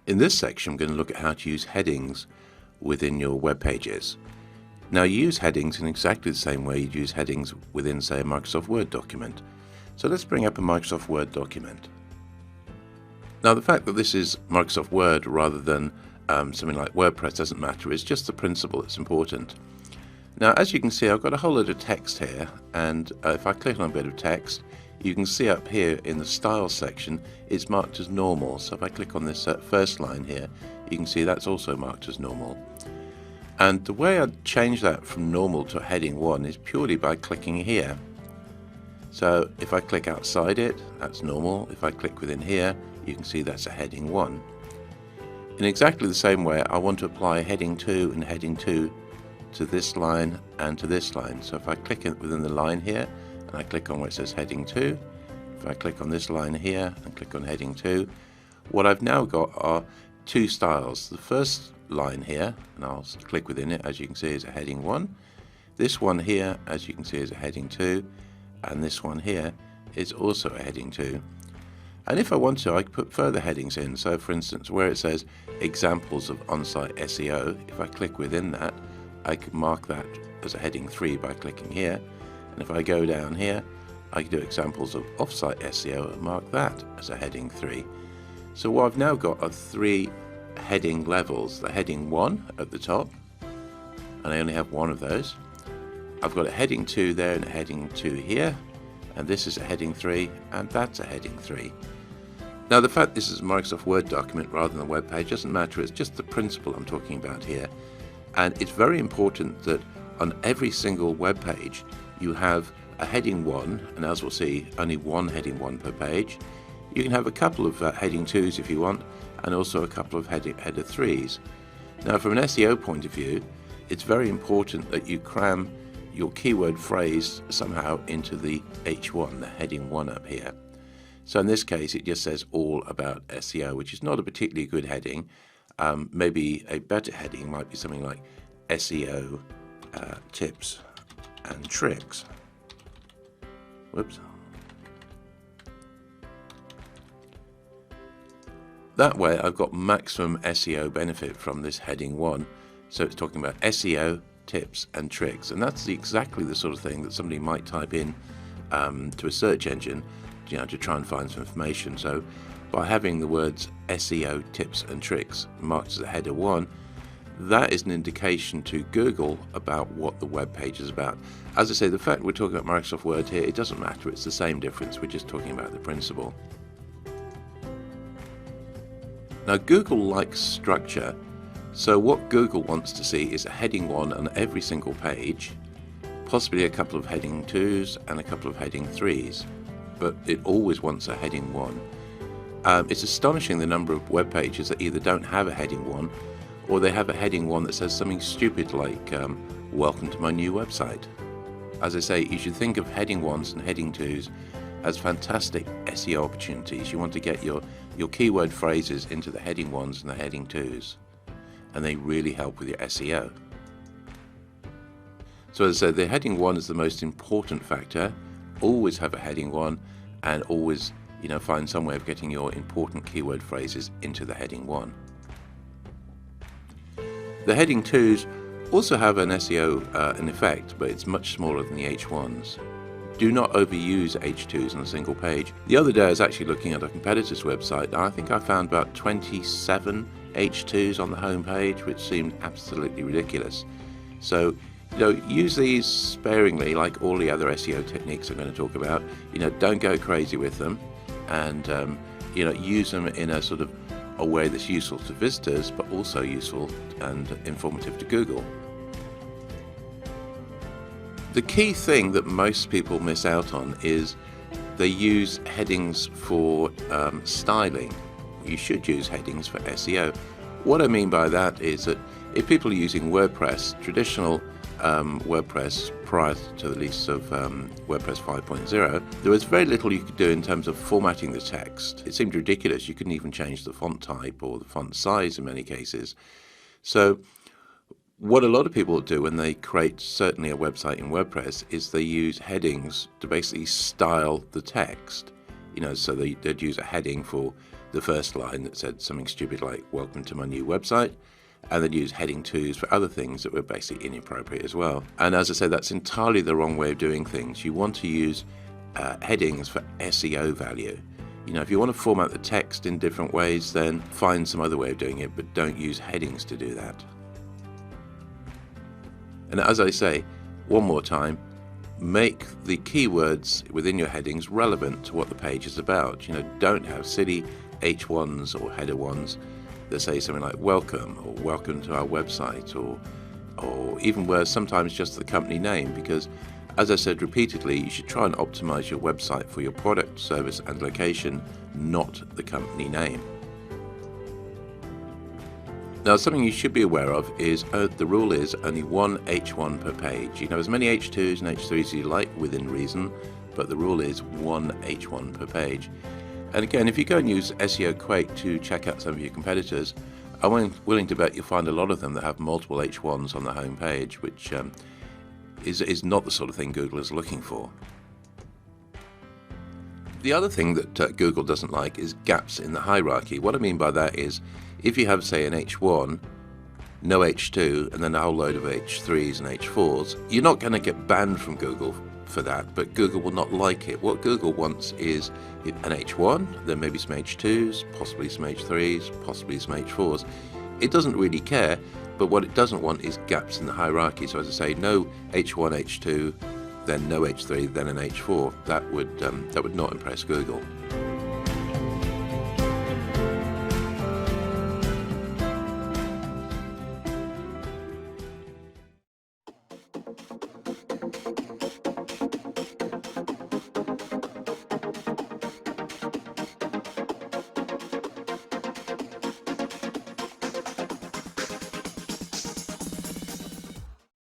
In this section, I'm going to look at how to use headings within your web pages. Now, you use headings in exactly the same way you'd use headings within, say, a Microsoft Word document. So let's bring up a Microsoft Word document. Now, the fact that this is Microsoft Word rather than something like WordPress doesn't matter. It's just the principle that's important. Now, as you can see, I've got a whole load of text here, and if I click on a bit of text, you can see up here in the style section it's marked as normal. So if I click on this first line here, you can see that's also marked as normal. And the way I'd change that from normal to heading 1 is purely by clicking here. So if I click outside it, that's normal. If I click within here, you can see that's a heading 1. In exactly the same way, I want to apply heading 2 and heading 2 to this line and to this line. So if I click within the line here and I click on where it says heading 2, if I click on this line here and click on heading 2, what I've now got are two styles. The first line here, and I'll click within it, as you can see, is a heading 1. This one here, as you can see, is a heading 2, and this one here is also a heading 2. And if I want to, I can put further headings in. So for instance, where it says examples of on-site SEO, if I click within that, I can mark that as a heading 3 by clicking here. And if I go down here, I can do examples of off-site SEO and mark that as a heading 3. So what I've now got are 3 heading levels. The heading 1 at the top, and I only have one of those. I've got a heading 2 there and a heading 2 here, and this is a heading 3, and that's a heading 3. Now, the fact this is a Microsoft Word document rather than a web page doesn't matter. It's just the principle I'm talking about here. And it's very important that on every single web page you have a heading 1, and as we'll see, only one heading 1 per page. You can have a couple of heading 2s if you want, and also a couple of header 3s. Now, from an SEO point of view, it's very important that you cram your keyword phrase somehow into the H1, the heading 1 up here. So in this case, it just says all about SEO, which is not a particularly good heading. Maybe a better heading might be something like SEO tips and tricks. Whoops. That way I've got maximum SEO benefit from this heading 1. So it's talking about SEO tips and tricks, and that's exactly the sort of thing that somebody might type in to a search engine, to try and find some information. So by having the words SEO tips and tricks marked as a header 1, that is an indication to Google about what the web page is about. As I say, the fact we're talking about Microsoft Word here, it doesn't matter. It's the same difference. We're just talking about the principle. Now, Google likes structure. So what Google wants to see is a heading 1 on every single page, possibly a couple of heading 2s and a couple of heading 3s, but it always wants a heading 1. It's astonishing the number of web pages that either don't have a heading 1, or they have a heading 1 that says something stupid like, welcome to my new website. As I say, you should think of heading 1s and heading 2s as fantastic SEO opportunities. You want to get your keyword phrases into the heading 1s and the heading 2s, and they really help with your SEO. So as I said, the heading 1 is the most important factor. Always have a heading 1, and always find some way of getting your important keyword phrases into the heading 1. The heading 2s also have an SEO an effect, but it's much smaller than the H1s. Do not overuse H2s on a single page. The other day I was actually looking at a competitor's website, and I think I found about 27 H2s on the home page, which seemed absolutely ridiculous. So use these sparingly, like all the other SEO techniques I'm going to talk about. Don't go crazy with them, and use them in a sort of a way that's useful to visitors, but also useful and informative to Google. The key thing that most people miss out on is they use headings for styling. You should use headings for SEO. What I mean by that is that if people are using WordPress, traditional WordPress prior to the release of WordPress 5.0, there was very little you could do in terms of formatting the text. It seemed ridiculous. You couldn't even change the font type or the font size in many cases. So what a lot of people do when they create certainly a website in WordPress is they use headings to basically style the text. So they'd use a heading for the first line that said something stupid like "Welcome to my new website," and then use heading 2s for other things that were basically inappropriate as well. And as I said, that's entirely the wrong way of doing things. You want to use headings for SEO value. If you want to format the text in different ways, then find some other way of doing it, but don't use headings to do that. And as I say, one more time, make the keywords within your headings relevant to what the page is about. Don't have silly H1s or header ones that say something like welcome or welcome to our website, or even worse, sometimes just the company name, because as I said repeatedly, you should try and optimize your website for your product, service and location, not the company name. Now, something you should be aware of is the rule is only one H1 per page. You can have as many H2s and H3s as you like within reason, but the rule is one H1 per page. And again, if you go and use SEO Quake to check out some of your competitors, I'm willing to bet you'll find a lot of them that have multiple H1s on the home page, which is not the sort of thing Google is looking for. The other thing that Google doesn't like is gaps in the hierarchy. What I mean by that is, if you have, say, an H1, no H2, and then a whole load of H3s and H4s, you're not going to get banned from Google for that, but Google will not like it. What Google wants is an H1, then maybe some H2s, possibly some H3s, possibly some H4s. It doesn't really care, but what it doesn't want is gaps in the hierarchy. So as I say, no H1, H2, then no H3, then an H4. That would not impress Google.